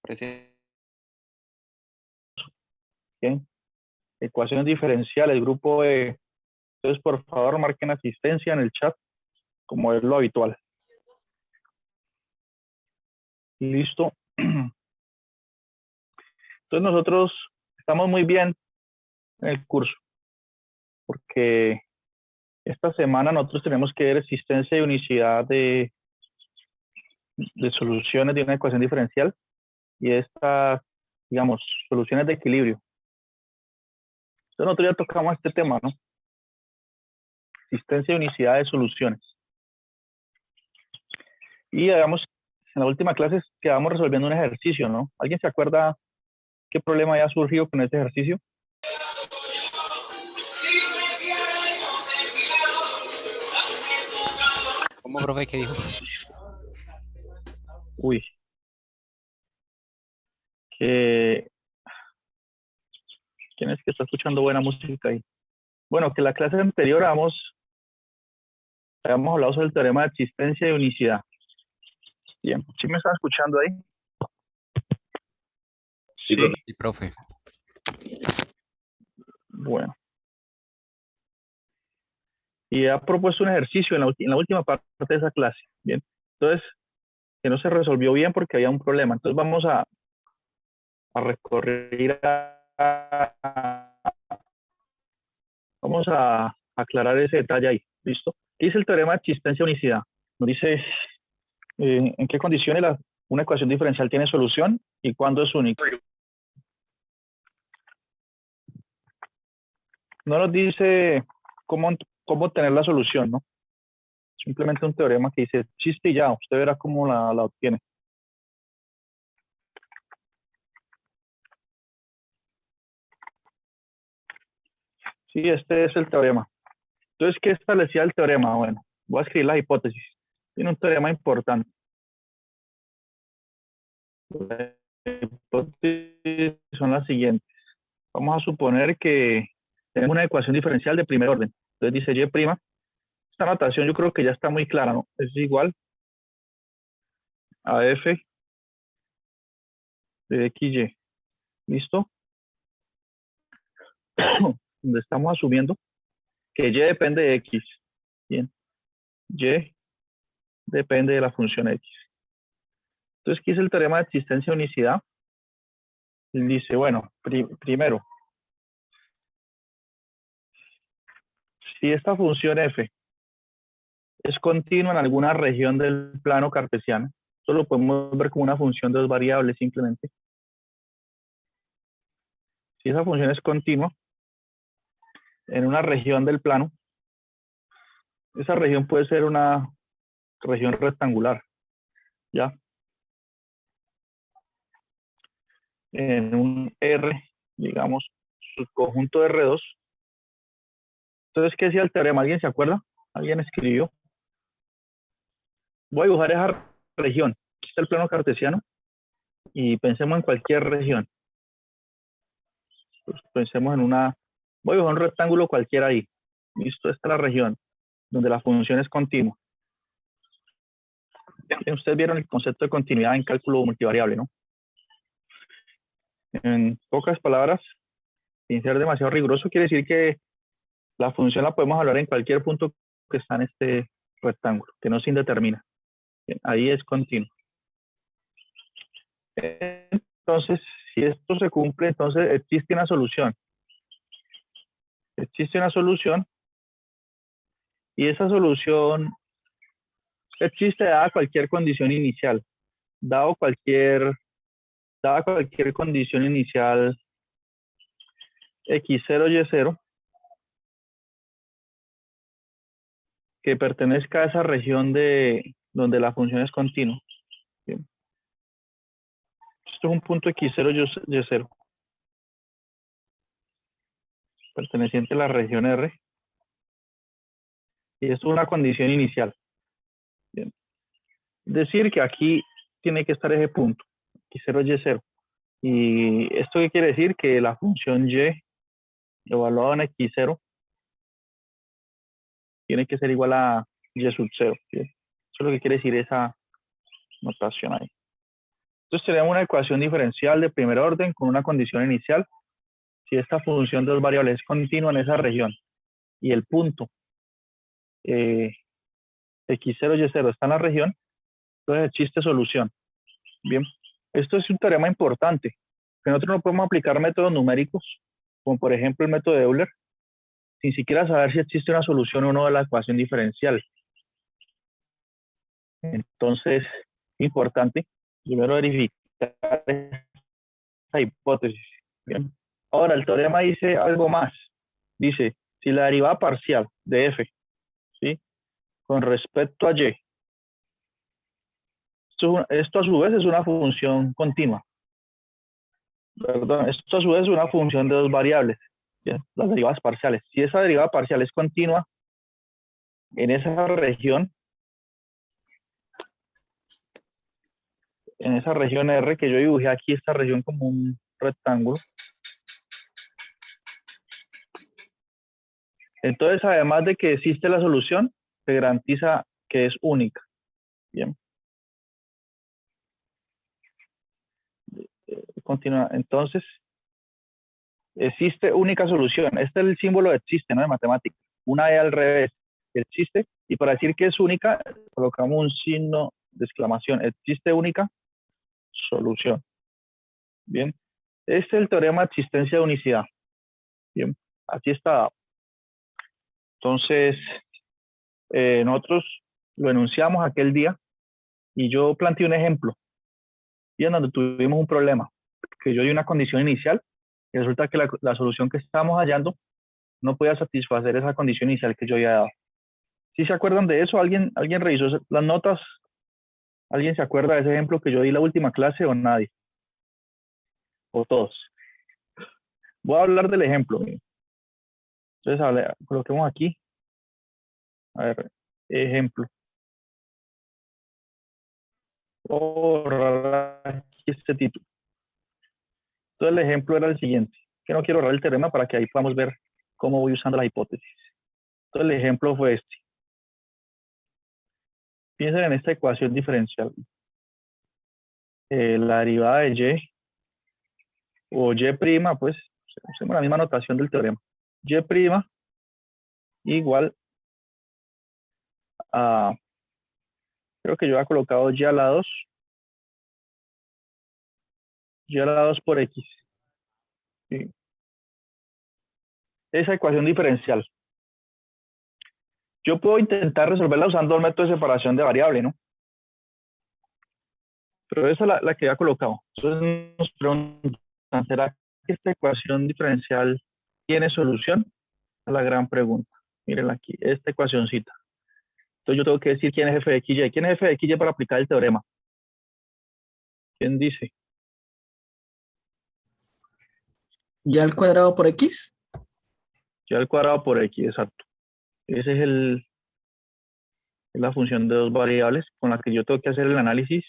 Presente. Bien. Ecuaciones diferenciales, grupo E. Entonces, por favor, marquen asistencia en el chat, como es lo habitual. Listo. Entonces, nosotros estamos muy bien en el curso, porque esta semana nosotros tenemos que ver existencia y unicidad de soluciones de una ecuación diferencial y estas, digamos, soluciones de equilibrio. Entonces, nosotros ya tocamos este tema, ¿no? Existencia y unicidad de soluciones. Y digamos, en la última clase quedamos resolviendo un ejercicio, ¿no? ¿Alguien se acuerda qué problema había surgido con este ejercicio? ¿Cómo, profe? ¿Qué dijo? Uy. Que... ¿Quién es que está escuchando buena música ahí? Bueno, que la clase anterior habíamos hablado sobre el teorema de existencia y unicidad. Bien, ¿sí me están escuchando ahí? Sí, sí, profe. Bueno. Y ha propuesto un ejercicio en la última parte de esa clase. Bien. Entonces, que no se resolvió bien porque había un problema. Entonces vamos a recorrer vamos a aclarar ese detalle ahí. ¿Listo? ¿Qué dice el teorema de existencia y unicidad? Nos dice en qué condiciones una ecuación diferencial tiene solución y cuándo es única. No nos dice cómo obtener la solución, ¿no? Simplemente un teorema que dice existe y ya, usted verá cómo la obtiene. Sí, este es el teorema. Entonces, ¿qué establecía el teorema? Bueno, voy a escribir las hipótesis. Tiene un teorema importante. Las hipótesis son las siguientes. Vamos a suponer que tenemos una ecuación diferencial de primer orden. Entonces dice y'. Esta notación yo creo que ya está muy clara, ¿no? Es igual a f de xy. ¿Listo? Donde estamos asumiendo que y depende de x. Bien. Y depende de la función x. Entonces, ¿qué es el teorema de existencia de unicidad? Dice, bueno, primero, si esta función f es continua en alguna región del plano cartesiano, esto lo podemos ver como una función de dos variables simplemente. Si esa función es continua en una región del plano, esa región puede ser una región rectangular, ¿ya? En un R, digamos, subconjunto de R2. Entonces, ¿qué decía el teorema? ¿Alguien se acuerda? ¿Alguien escribió? Voy a dibujar esa región. Aquí está el plano cartesiano y pensemos en cualquier región. Pues pensemos en una... Voy a dibujar un rectángulo cualquiera ahí. Listo, esta es la región donde la función es continua. Ustedes vieron el concepto de continuidad en cálculo multivariable, ¿no? En pocas palabras, sin ser demasiado riguroso, quiere decir que la función la podemos hablar en cualquier punto que está en este rectángulo, que no se indetermina. Bien, ahí es continuo. Entonces, si esto se cumple, entonces existe una solución. Existe una solución y esa solución existe dada cualquier condición inicial. Dada cualquier condición inicial x0, y0, que pertenezca a esa región donde la función es continua. Bien. Esto es un punto x0, y0, perteneciente a la región R. Y esto es una condición inicial. Bien. Es decir, que aquí tiene que estar ese punto, x0, y0. ¿Y esto qué quiere decir? Que la función y evaluada en x0 tiene que ser igual a y sub 0. ¿Sí? Eso es lo que quiere decir esa notación ahí. Entonces tenemos una ecuación diferencial de primer orden con una condición inicial. Si esta función de dos variables es continua en esa región y el punto x0, y0 está en la región, entonces existe solución. Bien, esto es un teorema importante, que nosotros no podemos aplicar métodos numéricos, como por ejemplo el método de Euler, sin siquiera saber si existe una solución o no de la ecuación diferencial. Entonces, importante primero verificar esta hipótesis. Bien. Ahora, el teorema dice algo más. Dice, si la derivada parcial de f, ¿sí?, con respecto a y, esto a su vez es una función continua. Perdón, esto a su vez es una función de dos variables, ¿bien?, las derivadas parciales. Si esa derivada parcial es continua en esa región R, que yo dibujé aquí esta región como un rectángulo, entonces además de que existe la solución, se garantiza que es única. Bien. Continúa. Entonces, existe única solución. Este es el símbolo de existe, ¿no?, de matemática. Una E al revés. Existe. Y para decir que es única, colocamos un signo de exclamación. Existe única solución. Bien. Este es el teorema de existencia de unicidad. Bien. Aquí está. Entonces, nosotros lo enunciamos aquel día y yo planteé un ejemplo. Y en donde tuvimos un problema. Que yo di una condición inicial y resulta que la solución que estábamos hallando no podía satisfacer esa condición inicial que yo había dado. ¿Sí se acuerdan de eso? ¿Alguien revisó las notas? ¿Alguien se acuerda de ese ejemplo que yo di la última clase o nadie? ¿O todos? Voy a hablar del ejemplo. Entonces, coloquemos aquí. A ver, ejemplo. Borrar aquí este título. Entonces, el ejemplo era el siguiente. Que no quiero borrar el teorema para que ahí podamos ver cómo voy usando la hipótesis. Entonces, el ejemplo fue este. Piensen en esta ecuación diferencial. La derivada de y o y', pues usemos la misma notación del teorema. Y' igual a, creo que yo había colocado y a la 2 por x. ¿Sí? Esa ecuación diferencial. Yo puedo intentar resolverla usando el método de separación de variable, ¿no? Pero esa es la que había colocado. Entonces nos preguntan, ¿será que esta ecuación diferencial tiene solución? Es la gran pregunta. Mírenla aquí, esta ecuacioncita. Entonces yo tengo que decir quién es f de x, y. ¿Quién es f de x y para aplicar el teorema? ¿Quién dice? ¿Y al cuadrado por x? Y al cuadrado por x, exacto. Ese es la función de dos variables con la que yo tengo que hacer el análisis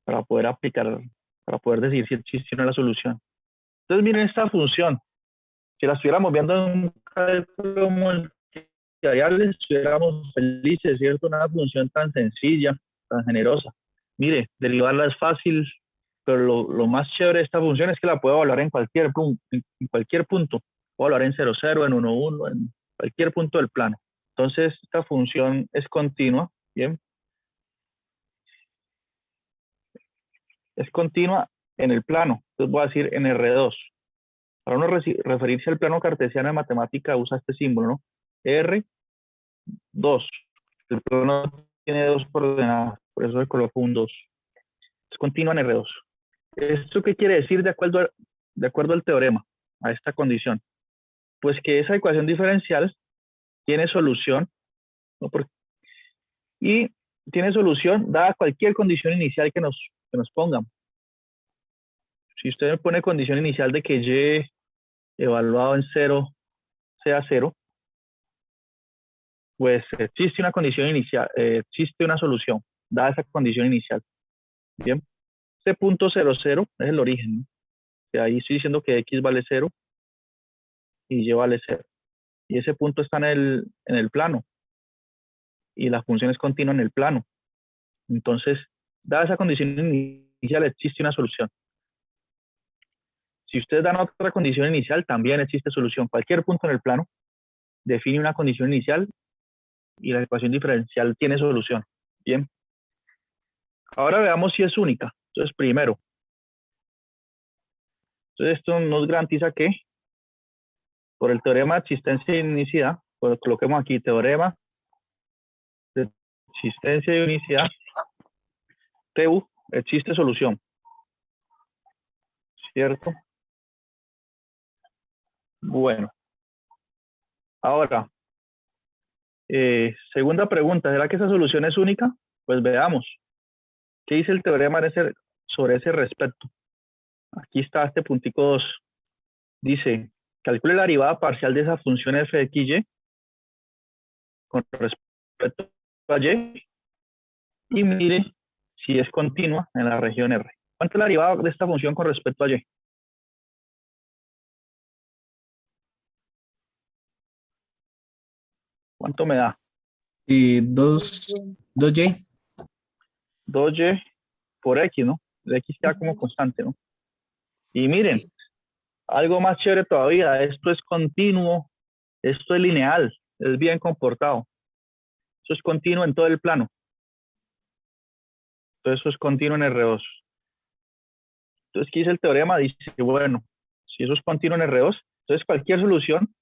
para poder aplicar, para poder decir si existe o no la solución. Entonces miren esta función. Si la estuviéramos viendo en un cálculo multivariable, estuviéramos felices, ¿cierto? Una función tan sencilla, tan generosa. Mire, derivarla es fácil, pero lo más chévere de esta función es que la puedo evaluar en cualquier punto. Puedo evaluar en 0, 0, en 1, 1, en cualquier punto del plano. Entonces, esta función es continua, ¿bien? Es continua en el plano. Entonces voy a decir en R2. Para uno referirse al plano cartesiano de matemática usa este símbolo, ¿no? R2. El plano tiene dos coordenadas, por eso le coloco un 2. Es continua en R2. ¿Esto qué quiere decir de acuerdo al teorema, a esta condición? Pues que esa ecuación diferencial tiene solución, ¿no? Y tiene solución dada cualquier condición inicial que nos pongan. Si usted me pone condición inicial de que y evaluado en 0 sea 0, pues existe una condición inicial, existe una solución dada esa condición inicial. Bien, este punto 0, 0 es el origen, ¿no? Que ahí estoy diciendo que x vale 0 y y vale 0. Y ese punto está en el plano y la función es continua en el plano. Entonces, dada esa condición inicial existe una solución. Si ustedes dan otra condición inicial, también existe solución. Cualquier punto en el plano define una condición inicial y la ecuación diferencial tiene solución. Bien. Ahora veamos si es única. Entonces, primero. Entonces, esto nos garantiza que, por el teorema de existencia y unicidad, pues coloquemos aquí teorema de existencia y unicidad, TU, existe solución. ¿Cierto? Bueno. Ahora, segunda pregunta, ¿será que esa solución es única? Pues veamos. ¿Qué dice el teorema sobre ese respecto? Aquí está este puntico 2. Dice, calcule la derivada parcial de esa función f de x, y con respecto a y, y mire si es continua en la región R. ¿Cuánto es la derivada de esta función con respecto a y? ¿Cuánto me da? Y 2y. 2y por x, ¿no? El x queda como constante, ¿no? Y miren, algo más chévere todavía, esto es continuo, esto es lineal, es bien comportado. Eso es continuo en todo el plano. Entonces eso es continuo en R2. Entonces, ¿qué dice el teorema? Dice, bueno, si eso es continuo en R2, entonces cualquier solución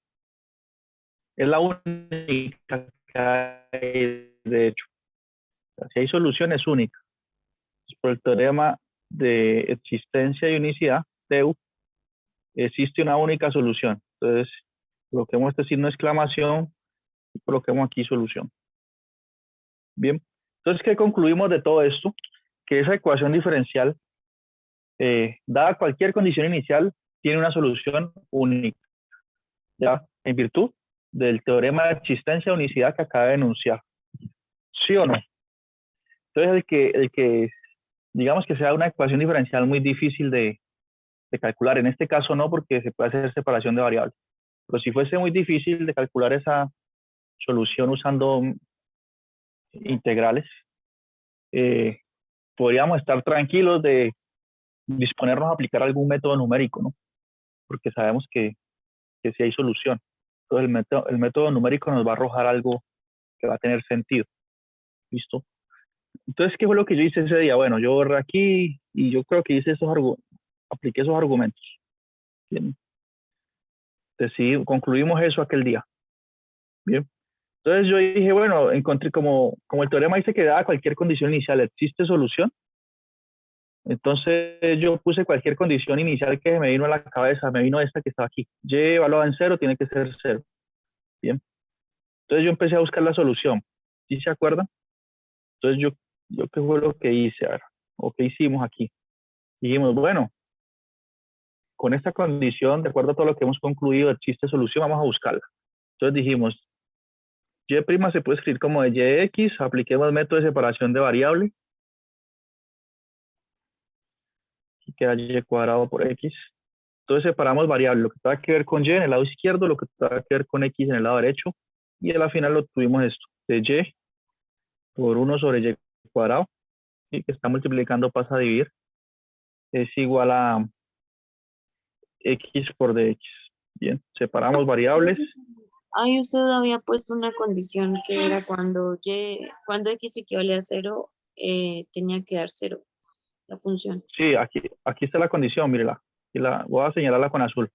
es la única que hay, de hecho. O sea, si hay solución, es única. Entonces, por el teorema de existencia y unicidad, TEU, existe una única solución. Entonces, coloquemos este signo de exclamación y coloquemos aquí solución. Bien. Entonces, ¿qué concluimos de todo esto? Que esa ecuación diferencial, dada cualquier condición inicial, tiene una solución única, ¿ya? En virtud del teorema de existencia de unicidad que acaba de enunciar. ¿Sí o no? Entonces, el que digamos que sea una ecuación diferencial muy difícil de calcular, en este caso no, porque se puede hacer separación de variables. Pero si fuese muy difícil de calcular esa solución usando integrales, podríamos estar tranquilos de disponernos a aplicar algún método numérico, ¿no? Porque sabemos que sí hay solución. Entonces el método numérico nos va a arrojar algo que va a tener sentido. ¿Listo? Entonces, ¿qué fue lo que yo hice ese día? Bueno, yo borré aquí y yo creo que apliqué esos argumentos. Bien. Entonces, concluimos eso aquel día. Bien. Entonces yo dije, bueno, encontré como el teorema dice que dada cualquier condición inicial existe solución. Entonces yo puse cualquier condición inicial que me vino a la cabeza, me vino esta que estaba aquí. Y evaluada en 0 tiene que ser 0. Bien. Entonces yo empecé a buscar la solución. ¿Sí se acuerdan? Entonces yo qué fue lo que hice, a ver, o qué hicimos aquí. Dijimos, bueno, con esta condición, de acuerdo a todo lo que hemos concluido, existe solución, vamos a buscarla. Entonces dijimos, y' se puede escribir como de y de x, apliquemos el método de separación de variable. Y queda y cuadrado por x. Entonces separamos variables, lo que tenga que ver con y en el lado izquierdo, lo que tenga que ver con x en el lado derecho. Y a la final lo tuvimos esto, de y por 1 sobre y cuadrado, y que está multiplicando pasa a dividir, es igual a x por dx. Bien, separamos variables. Ahí usted había puesto una condición que era cuando x equivale a 0, tenía que dar 0 la función. Sí, aquí está la condición, mírela. Y voy a señalarla con azul.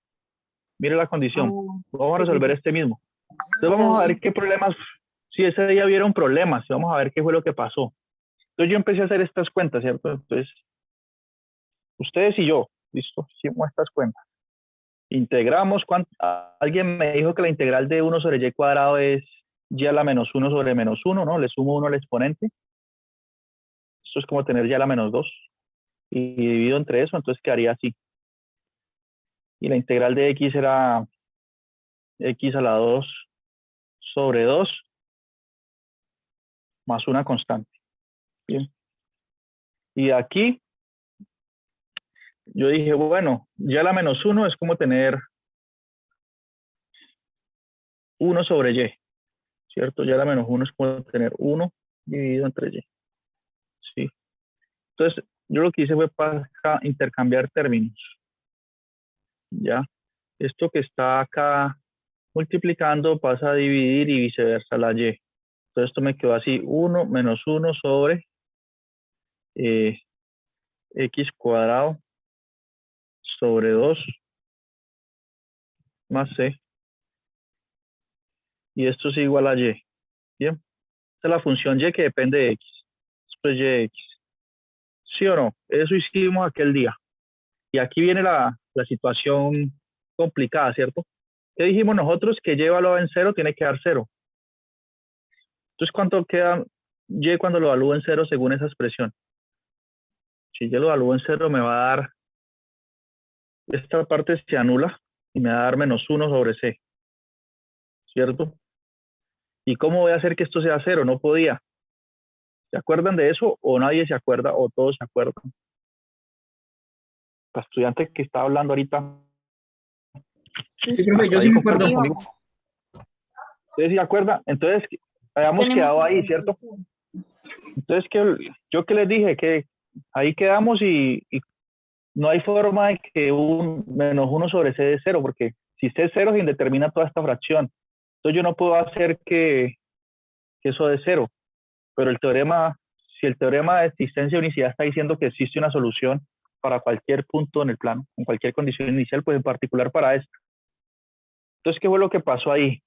Mire la condición. Vamos a resolver este mismo. Entonces vamos a ver qué problemas, si ese día vieron problemas, vamos a ver qué fue lo que pasó. Entonces yo empecé a hacer estas cuentas, ¿cierto? Entonces, ustedes y yo, listo, hicimos estas cuentas. Integramos, alguien me dijo que la integral de 1 sobre y cuadrado es y a la menos 1 sobre menos 1, ¿no? Le sumo 1 al exponente. Esto es como tener y a la menos 2. Y divido entre eso, entonces quedaría así. Y la integral de x era x a la 2 sobre 2 más una constante. Bien. Y aquí yo dije, bueno, ya la menos 1 es como tener 1 sobre y, ¿cierto? Ya la menos 1 es como tener 1 dividido entre y. ¿Sí? Entonces, yo lo que hice fue para intercambiar términos. ¿Ya? Esto que está acá multiplicando pasa a dividir y viceversa la y. Entonces esto me quedó así, 1 menos 1 sobre x cuadrado sobre 2 más c. Y esto es igual a y. Bien. Esta es la función y que depende de x. Esto es yx. ¿Sí o no? Eso hicimos aquel día. Y aquí viene la situación complicada, ¿cierto? ¿Qué dijimos nosotros? Que y evaluado en 0 tiene que dar 0. Entonces, ¿cuánto queda y cuando lo evalúo en 0 según esa expresión? Si yo lo evalúo en 0 me va a dar, esta parte se anula y me va a dar menos 1 sobre c, ¿cierto? ¿Y cómo voy a hacer que esto sea 0? No podía. ¿Se acuerdan de eso o nadie se acuerda o todos se acuerdan? La estudiante que está hablando ahorita. Sí, profe, yo sí me acuerdo. Conmigo. ¿Ustedes se acuerdan? Entonces, habíamos quedado ahí, ¿cierto? Entonces, yo que les dije que ahí quedamos y no hay forma de que un menos 1 sobre c de 0, porque si c es 0 se indetermina toda esta fracción. Entonces yo no puedo hacer que eso de 0. Pero el teorema, si el teorema de existencia de unicidad está diciendo que existe una solución para cualquier punto en el plano, con cualquier condición inicial, pues en particular para esto. Entonces, ¿qué fue lo que pasó ahí?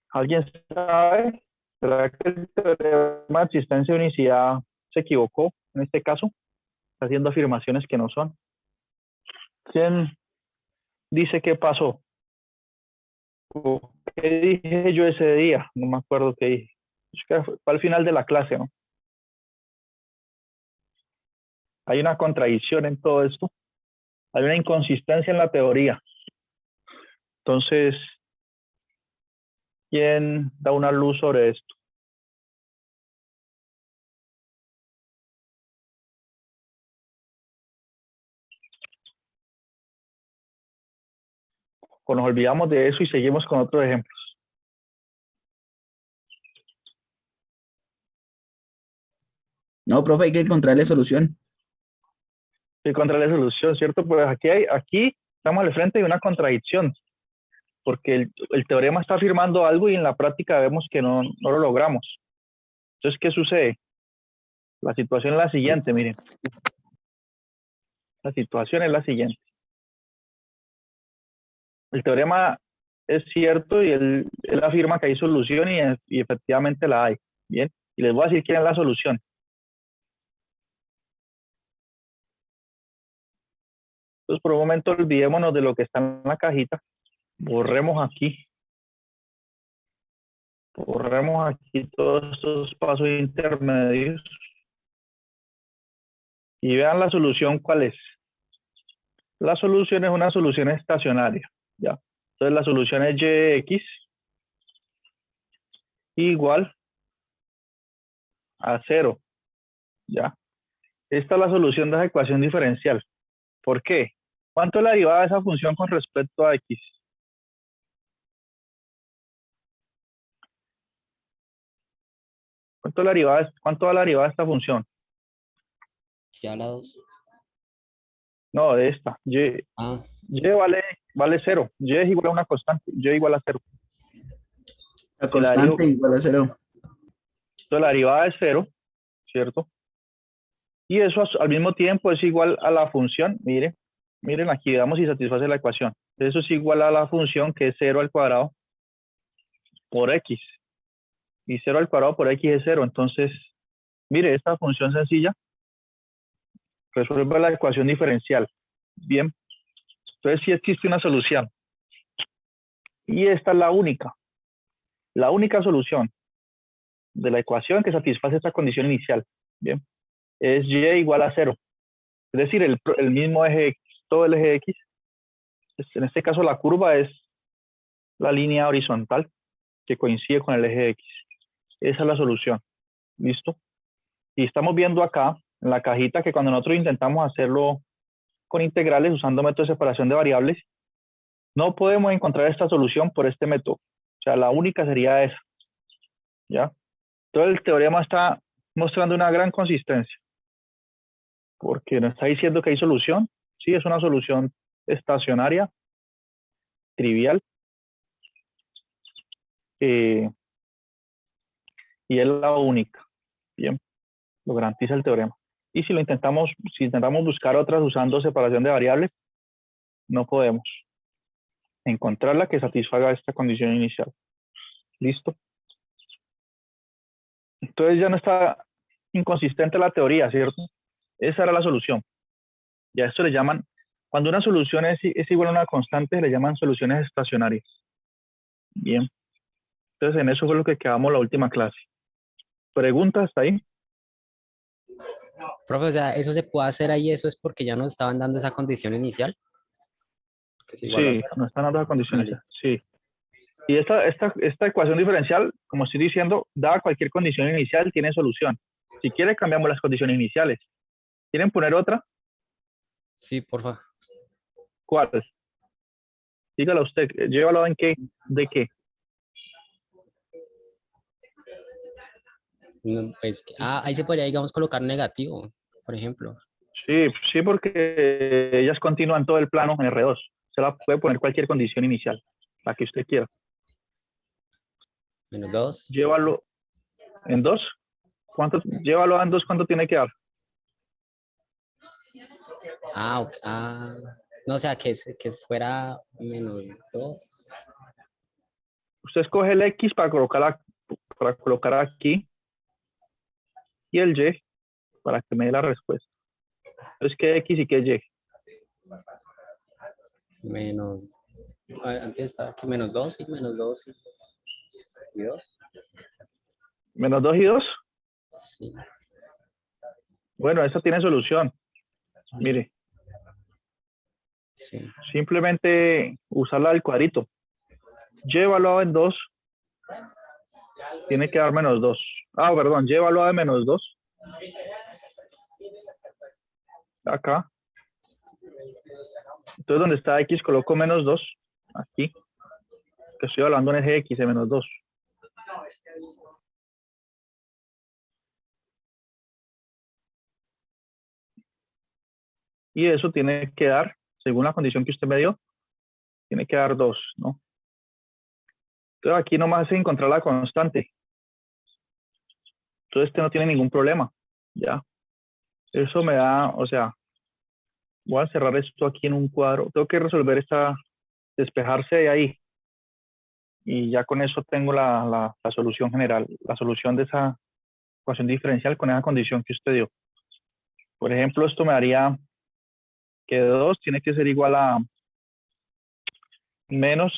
¿Alguien sabe? ¿Será que el teorema de existencia de unicidad se equivocó en este caso? Está haciendo afirmaciones que no son. ¿Quién dice qué pasó? ¿O qué dije yo ese día? No me acuerdo qué dije. Es que fue al final de la clase, ¿no? Hay una contradicción en todo esto. Hay una inconsistencia en la teoría. Entonces, ¿quién da una luz sobre esto? O nos olvidamos de eso y seguimos con otros ejemplos. No, profe, hay que encontrarle solución. Y contra la solución, ¿cierto? Pues aquí estamos al frente de una contradicción, porque el teorema está afirmando algo y en la práctica vemos que no lo logramos. Entonces, ¿qué sucede? La situación es la siguiente, miren. La situación es la siguiente. El teorema es cierto y él afirma que hay solución y efectivamente la hay. Bien, y les voy a decir quién es la solución. Entonces, por un momento, olvidémonos de lo que está en la cajita. Borremos aquí todos estos pasos intermedios. Y vean la solución, ¿cuál es? La solución es una solución estacionaria, ¿ya? Entonces, la solución es yx igual a 0, ¿ya? Esta es la solución de esa ecuación diferencial. ¿Por qué? ¿Cuánto es la derivada de esa función con respecto a x? ¿Cuánto va la derivada de esta función? Ya la 2. No, de esta. Y Ah, vale 0. Y es igual a una constante. Y igual a 0. La constante igual a 0. Entonces la derivada es 0, ¿cierto? Y eso al mismo tiempo es igual a la función. Miren aquí, veamos si satisface la ecuación. Eso es igual a la función que es 0 al cuadrado por x. Y 0 al cuadrado por x es 0. Entonces, mire, esta función sencilla resuelve la ecuación diferencial. Bien. Entonces sí existe una solución. Y esta es la única solución de la ecuación que satisface esta condición inicial. Bien. Es y igual a 0. Es decir, el mismo eje x, todo el eje x. En este caso la curva es la línea horizontal que coincide con el eje x. Esa es la solución. ¿Listo? Y estamos viendo acá en la cajita que cuando nosotros intentamos hacerlo con integrales usando método de separación de variables, no podemos encontrar esta solución por este método. O sea, la única sería esa. ¿Ya? Todo el teorema está mostrando una gran consistencia. porque no está diciendo que hay solución. Sí, es una solución estacionaria, trivial, y es la única. Bien, lo garantiza el teorema. Y si intentamos buscar otras usando separación de variables, no podemos encontrar la que satisfaga esta condición inicial. ¿Listo? Entonces ya no está inconsistente la teoría, ¿cierto? Esa era la solución. Ya esto le llaman, cuando una solución es igual a una constante, le llaman soluciones estacionarias. Bien. Entonces en eso fue lo que quedamos la última clase. ¿Preguntas hasta ahí? Profe, o sea, eso se puede hacer ahí, eso es porque ya nos estaban dando esa condición inicial, que es igual a Sí, cero. no están dadas condiciones. Listo. Sí. Y esta ecuación diferencial, como estoy diciendo, dada cualquier condición inicial, tiene solución. Si quiere, cambiamos las condiciones iniciales. ¿Quieren poner otra? Sí, porfa. ¿Cuál? Dígala usted. Llévalo en qué, de qué. No, pues, ahí se podría, digamos, colocar negativo, por ejemplo. Sí, sí, porque ellas continúan todo el plano en R2. Se la puede poner cualquier condición inicial, la que usted quiera. Menos 2. Llévalo en 2. Llévalo en 2, ¿cuánto tiene que dar? Ok, no, o sea, que fuera menos 2. Usted escoge el X para colocar aquí y el Y para que me dé la respuesta. Entonces, ¿qué X y qué Y? Menos, antes estaba aquí menos 2 y menos 2 y 2. Menos 2 y 2. Sí. Bueno, esta tiene solución. Mire, Sí. simplemente usarla del cuadrito. Y evaluado en 2 tiene que dar menos 2. Perdón, Y evaluado de menos 2. Acá. Entonces, donde está X, coloco menos 2. Aquí. Que estoy hablando en eje X de menos 2. Y eso tiene que dar, según la condición que usted me dio, tiene que dar 2, ¿no? Entonces aquí nomás es encontrar la constante. Entonces este no tiene ningún problema, ¿ya? Eso me da, o sea, voy a cerrar esto aquí en un cuadro. Tengo que resolver despejarse de ahí. Y ya con eso tengo la solución general, la solución de esa ecuación diferencial con esa condición que usted dio. Por ejemplo, esto me daría que 2 tiene que ser igual a menos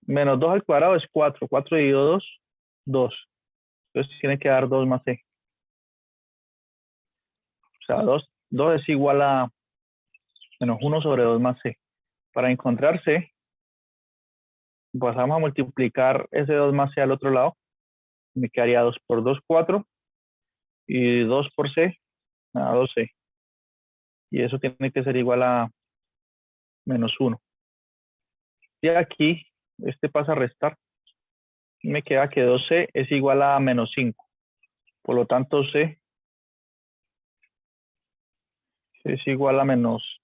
2 al cuadrado es 4. 4 dividido 2, 2. Entonces tiene que dar 2 más C. O sea, 2 es igual a menos 1 sobre 2 más C. Para encontrar C, pasamos a multiplicar ese 2 más C al otro lado. Me quedaría 2 por 2, 4. Y 2 por C, a 2C. Y eso tiene que ser igual a menos 1. Y aquí, este pasa a restar. Me queda que 2C es igual a menos 5. Por lo tanto, C es igual a menos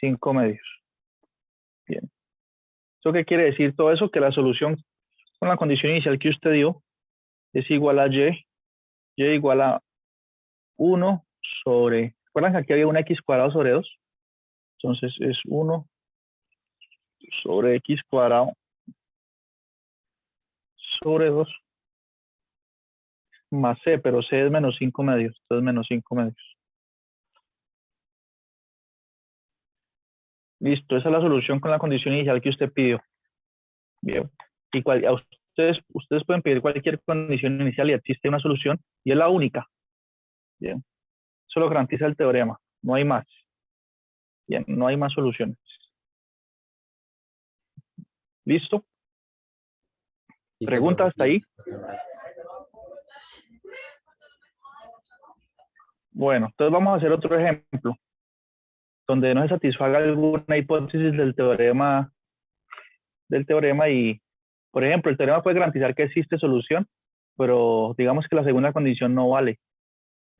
5 medios. Bien. ¿Eso qué quiere decir todo eso? Que la solución con la condición inicial que usted dio es igual a Y igual a 1 sobre, ¿recuerdan que aquí había un X cuadrado sobre 2? Entonces es 1 sobre X cuadrado sobre 2 más C, pero C es menos 5 medios, entonces menos 5 medios. Listo, esa es la solución con la condición inicial que usted pidió. Bien. Y ustedes pueden pedir cualquier condición inicial y existe una solución y es la única. Bien. Eso lo garantiza el teorema, no hay más. Bien, no hay más soluciones. ¿Listo? Listo, ¿Preguntas hasta ahí? Bueno, entonces vamos a hacer otro ejemplo donde no se satisfaga alguna hipótesis del teorema y, por ejemplo, el teorema puede garantizar que existe solución, pero digamos que la segunda condición no vale.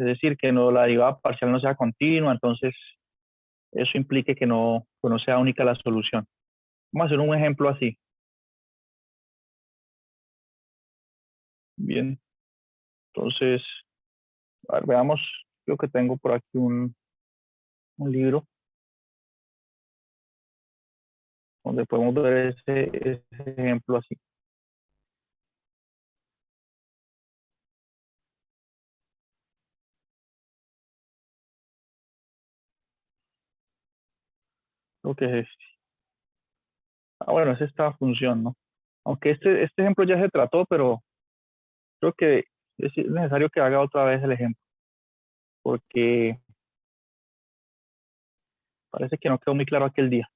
Es decir, que no, la derivada parcial no sea continua, entonces eso implique que no sea única la solución. Vamos a hacer un ejemplo así. Bien, entonces, a ver, veamos, creo que tengo por aquí un libro donde podemos ver ese ejemplo así. Lo que es este. Ah, bueno, es esta función, ¿no? Aunque este ejemplo ya se trató, pero creo que es necesario que haga otra vez el ejemplo, porque parece que no quedó muy claro aquel día.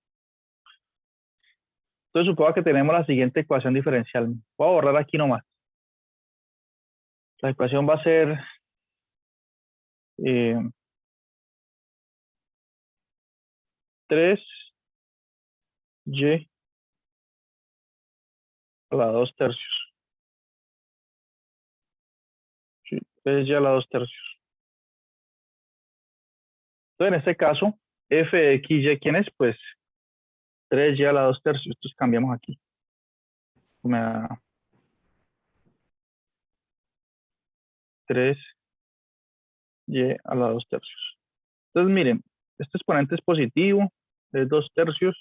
Entonces supongo que tenemos la siguiente ecuación diferencial. Voy a borrar aquí nomás. La ecuación va a ser 3y a la 2 tercios. Sí, 3y a la 2 tercios. Entonces en este caso, f de x, y, ¿quién es? Pues 3y a la 2 tercios. Entonces cambiamos aquí. Me da 3y a la 2 tercios. Entonces miren, este exponente es positivo, es 2 tercios.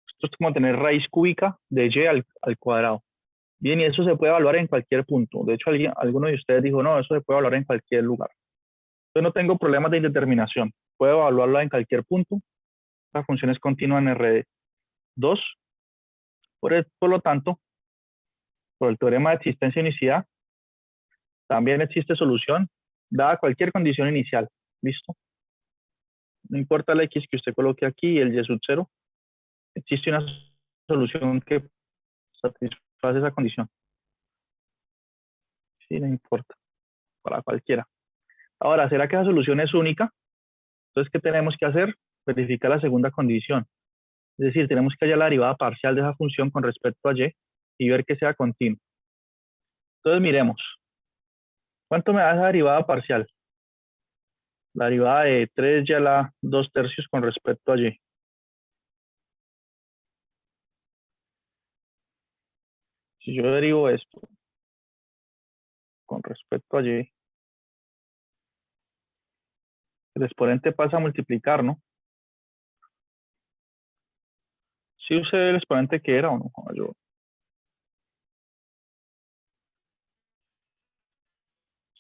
Esto es como tener raíz cúbica de y al cuadrado. Bien, y eso se puede evaluar en cualquier punto. De hecho, alguno de ustedes dijo, no, eso se puede evaluar en cualquier lugar. Entonces no tengo problemas de indeterminación. Puedo evaluarla en cualquier punto. La función es continua en R2. Por lo tanto, por el teorema de existencia y unicidad, también existe solución dada cualquier condición inicial. ¿Listo? No importa la x que usted coloque aquí y el y sub 0, existe una solución que satisface esa condición. Sí, no importa, para cualquiera. Ahora, ¿será que esa solución es única? Entonces, ¿qué tenemos que hacer? Verificar la segunda condición. Es decir, tenemos que hallar la derivada parcial de esa función con respecto a y ver que sea continua. Entonces, miremos. ¿Cuánto me da esa derivada parcial? La derivada de 3y a la 2 tercios con respecto a y. Si yo derivo esto con respecto a y, el exponente pasa a multiplicar, ¿no? ¿Sí usé el exponente que era o no? Yo,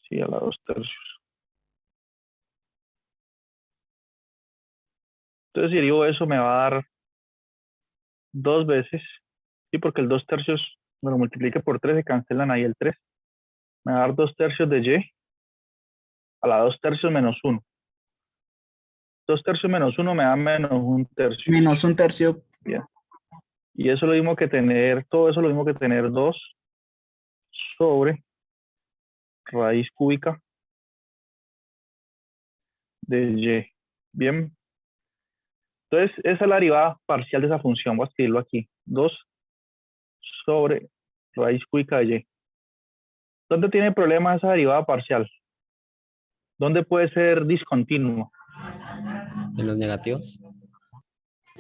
sí, a la 2 tercios. Entonces, si derivo eso, me va a dar 2 veces. Sí, porque el 2 tercios me lo multiplique por 3, se cancelan ahí el 3. Me va a dar 2 tercios de y a la 2 tercios menos 1. 2 tercios menos 1 me da menos 1 tercio. Menos un tercio. Bien. Y eso lo mismo que tener, todo eso lo mismo que tener 2 sobre raíz cúbica de y. Bien. Entonces, esa es la derivada parcial de esa función. Voy a escribirlo aquí. 2 sobre raíz cúbica de y. ¿Dónde tiene problema esa derivada parcial? ¿Dónde puede ser discontinua? En los negativos.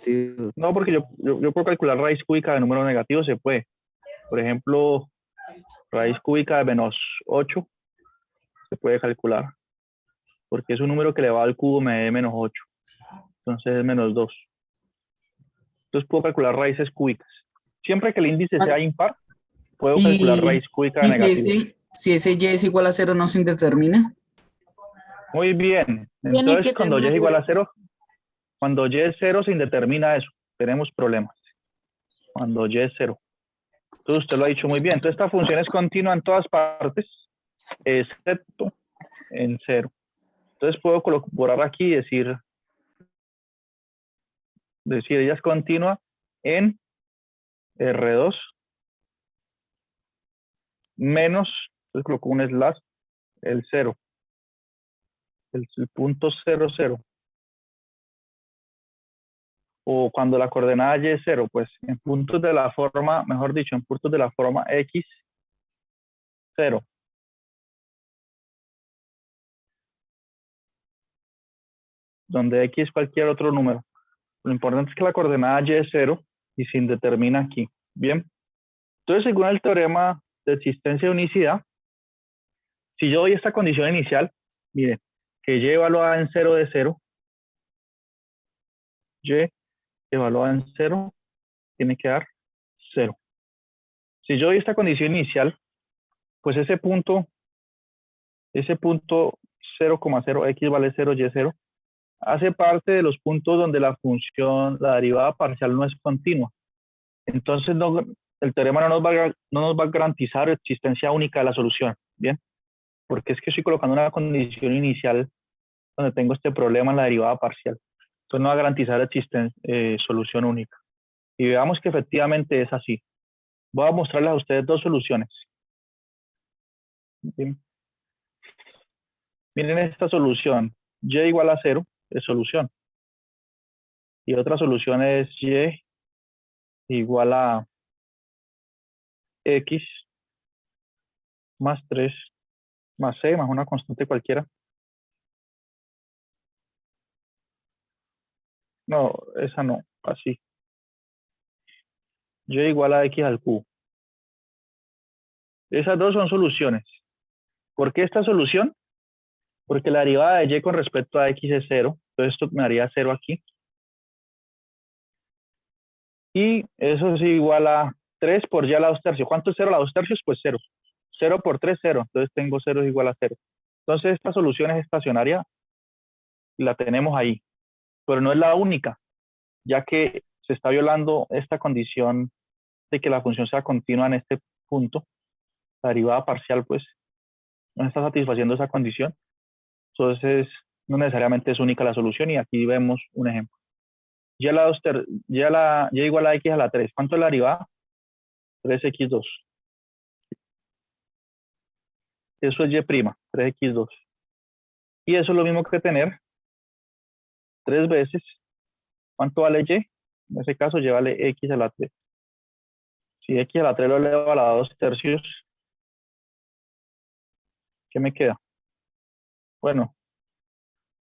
Sí. No, porque yo puedo calcular raíz cúbica de número negativo, se puede. Por ejemplo, raíz cúbica de menos 8 se puede calcular, porque es un número que elevado al cubo me dé menos 8. Entonces es menos 2. Entonces puedo calcular raíces cúbicas. Siempre que el índice sea impar, puedo calcular Y, raíz cúbica de y negativos. si ese y es igual a 0, no se indetermina. Muy bien. Tiene que Entonces, ser cuando y es igual mayor. a 0, cuando y es 0 se indetermina eso. Tenemos problemas. Cuando y es 0. Entonces usted lo ha dicho muy bien. Entonces esta función es continua en todas partes, excepto en 0. Entonces puedo borrar aquí y decir ella es continua en R2 menos, entonces coloco un slash, el 0, el punto 0, 0. O cuando la coordenada y es 0, pues en puntos de la forma, mejor dicho, en puntos de la forma x, 0. donde x es cualquier otro número. Lo importante es que la coordenada y es 0 y se indetermina aquí. Bien. Entonces, según el teorema de existencia de unicidad, si yo doy esta condición inicial, miren, que y evaluada en 0 de 0, y evaluada en 0, tiene que dar 0. Si yo doy esta condición inicial, pues ese punto 0,0, x vale 0, y 0, hace parte de los puntos donde la función, la derivada parcial no es continua. Entonces, el teorema no nos va a garantizar existencia única de la solución, ¿bien? Porque es que estoy colocando una condición inicial donde tengo este problema en la derivada parcial. Entonces no va a garantizar solución única. Y veamos que efectivamente es así. Voy a mostrarles a ustedes dos soluciones. Bien. Miren esta solución. Y igual a 0 es solución. Y otra solución es y igual a x más 3 más c más una constante cualquiera. No, esa no, así. Y igual a x al cubo. Esas dos son soluciones. ¿Por qué esta solución? Porque la derivada de y con respecto a x es 0. Entonces esto me daría 0 aquí. Y eso es igual a 3 por y a la 2 tercios. ¿Cuánto es 0 a la 2 tercios? Pues 0. 0 por 3, 0. Entonces tengo 0 es igual a 0. Entonces esta solución es estacionaria y la tenemos ahí. Pero no es la única, ya que se está violando esta condición de que la función sea continua en este punto. La derivada parcial, pues, no está satisfaciendo esa condición. Entonces, no necesariamente es única la solución y aquí vemos un ejemplo. Y igual a x a la 3. ¿Cuánto es la derivada? 3x2. Eso es y', 3x2. Y eso es lo mismo que tener 3 veces. ¿Cuánto vale y? En ese caso, y vale x a la 3. Si x a la 3 lo elevo a la 2 tercios, ¿qué me queda? Bueno,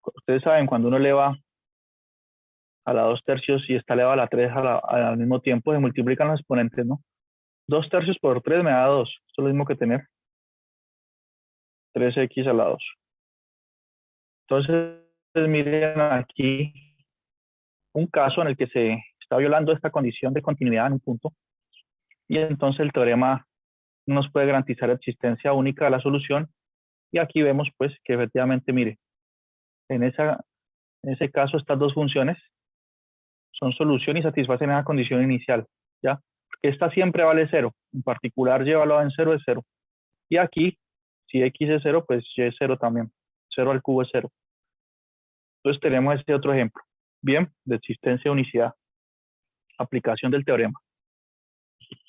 ustedes saben, cuando uno eleva a la 2 tercios y está elevado a la 3 al mismo tiempo, se multiplican los exponentes, ¿no? 2 tercios por 3 me da 2. Esto es lo mismo que tener 3x a la 2. Entonces, miren aquí un caso en el que se está violando esta condición de continuidad en un punto. Y entonces el teorema no nos puede garantizar existencia única de la solución. Y aquí vemos pues que efectivamente, mire, en ese caso estas dos funciones son solución y satisfacen esa condición inicial, ¿ya? Esta siempre vale 0, en particular y evaluada en 0 es 0. Y aquí, si x es 0, pues y es 0 también. 0 al cubo es 0. Entonces tenemos este otro ejemplo. Bien, de existencia de unicidad. Aplicación del teorema.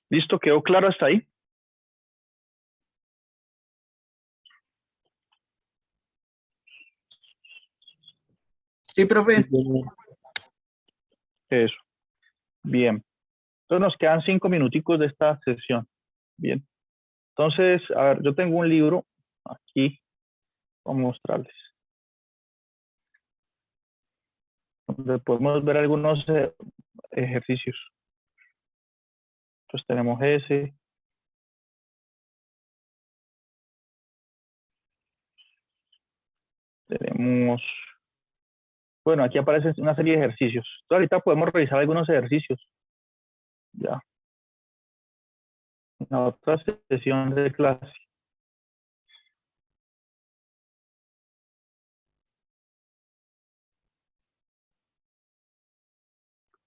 ¿Listo? ¿Quedó claro hasta ahí? Sí, profe. Eso. Bien. Entonces nos quedan 5 minuticos de esta sesión. Bien. Entonces, a ver, yo tengo un libro aquí. Vamos a mostrarles. Donde podemos ver algunos ejercicios. Entonces tenemos ese. Tenemos, bueno, aquí aparecen una serie de ejercicios. Entonces ahorita podemos revisar algunos ejercicios. Ya. En la otra sesión de clase.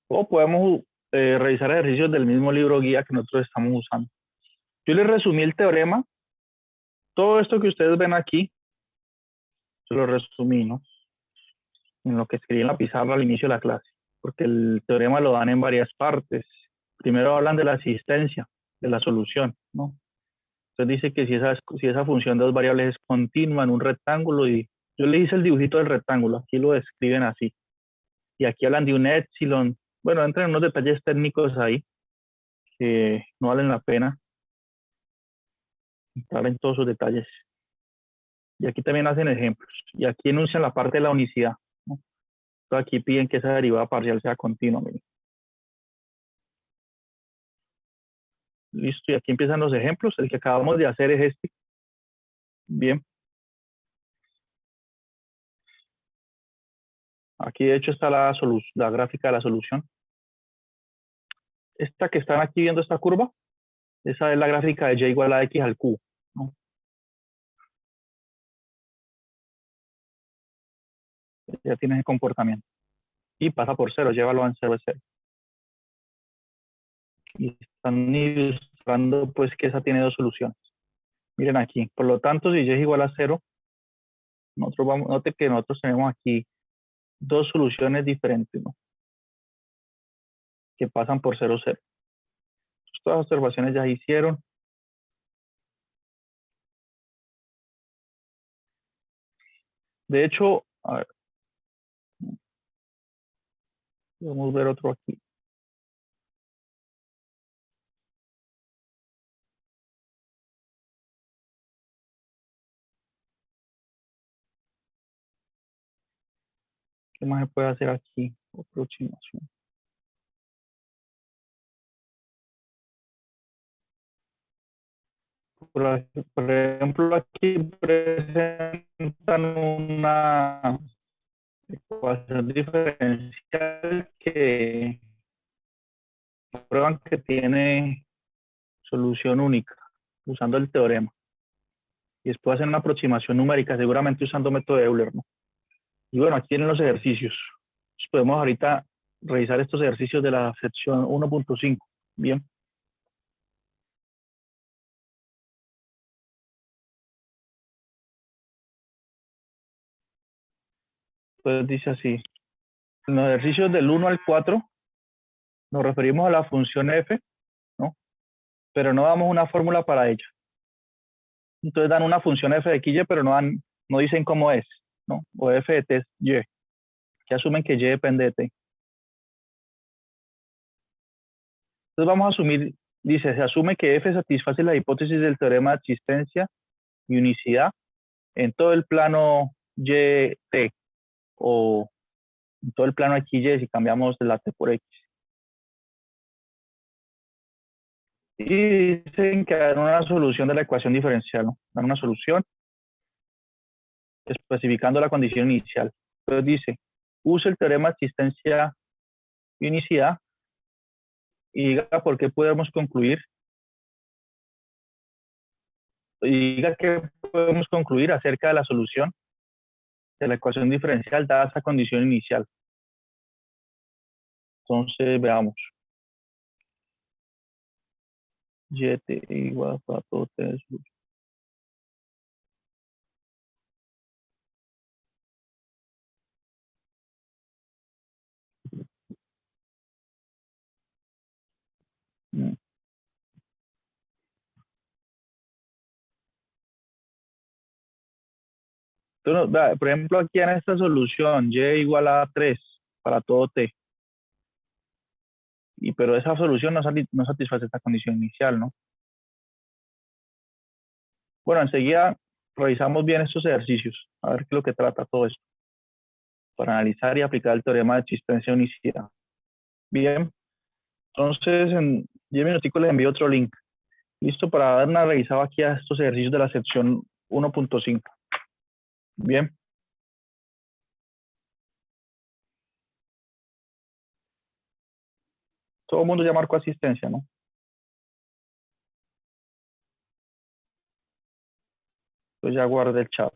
O podemos revisar ejercicios del mismo libro guía que nosotros estamos usando. Yo les resumí el teorema. Todo esto que ustedes ven aquí, se lo resumí, ¿no? En lo que escribí en la pizarra al inicio de la clase. Porque el teorema lo dan en varias partes. Primero hablan de la existencia, de la solución, ¿no? Entonces dice que si esa función de dos variables es continua en un rectángulo, y yo le hice el dibujito del rectángulo, aquí lo describen así. Y aquí hablan de un épsilon. Bueno, entran unos detalles técnicos ahí que no valen la pena entrar en todos sus detalles. Y aquí también hacen ejemplos. Y aquí enuncian la parte de la unicidad, ¿no? Entonces aquí piden que esa derivada parcial sea continua. Miren. Listo, y aquí empiezan los ejemplos. El que acabamos de hacer es este. Bien. Aquí de hecho está la gráfica de la solución. Esta que están aquí viendo esta curva, esa es la gráfica de y igual a x al cubo, ¿no? Ya tiene ese comportamiento. Y pasa por 0, llévalo en 0 es 0. Y están ilustrando pues que esa tiene dos soluciones. Miren aquí, por lo tanto, si y es igual a 0, note que nosotros tenemos aquí dos soluciones diferentes, ¿no? Que pasan por 0, 0. Todas las observaciones ya se hicieron. De hecho, a ver, vamos a ver otro aquí. ¿Qué más se puede hacer aquí? Aproximación. Por ejemplo, aquí presentan una ecuación diferencial que prueban que tiene solución única usando el teorema. Y después hacen una aproximación numérica, seguramente usando método de Euler, ¿no? Y bueno, aquí tienen los ejercicios. Pues podemos ahorita revisar estos ejercicios de la sección 1.5. Bien. Entonces dice así. En los ejercicios del 1 al 4 nos referimos a la función f, ¿no? Pero no damos una fórmula para ella. Entonces dan una función f de xy, pero no dicen cómo es, ¿no? O f de t es y, que asumen que y depende de t. Entonces vamos a asumir, dice, se asume que f satisface la hipótesis del teorema de existencia y unicidad en todo el plano y, t, o en todo el plano xy si cambiamos la t por x. Y dicen que dan una solución de la ecuación diferencial, ¿no? Dan una solución especificando la condición inicial. Entonces dice, use el teorema de existencia y unicidad y diga por qué podemos concluir, y diga qué podemos concluir acerca de la solución de la ecuación diferencial dada esa condición inicial. Entonces, veamos. Y t igual a todo t de solución. Entonces, por ejemplo, aquí en esta solución, y igual a 3 para todo t. Pero esa solución no satisface esta condición inicial, ¿no? Bueno, enseguida revisamos bien estos ejercicios, a ver qué es lo que trata todo esto, para analizar y aplicar el teorema de existencia y unicidad. Bien, entonces en 10 minuticos les envío otro link. Listo para dar una revisada aquí a estos ejercicios de la sección 1.5. Bien. Todo el mundo ya marcó asistencia, ¿no? Entonces ya guardé el chat.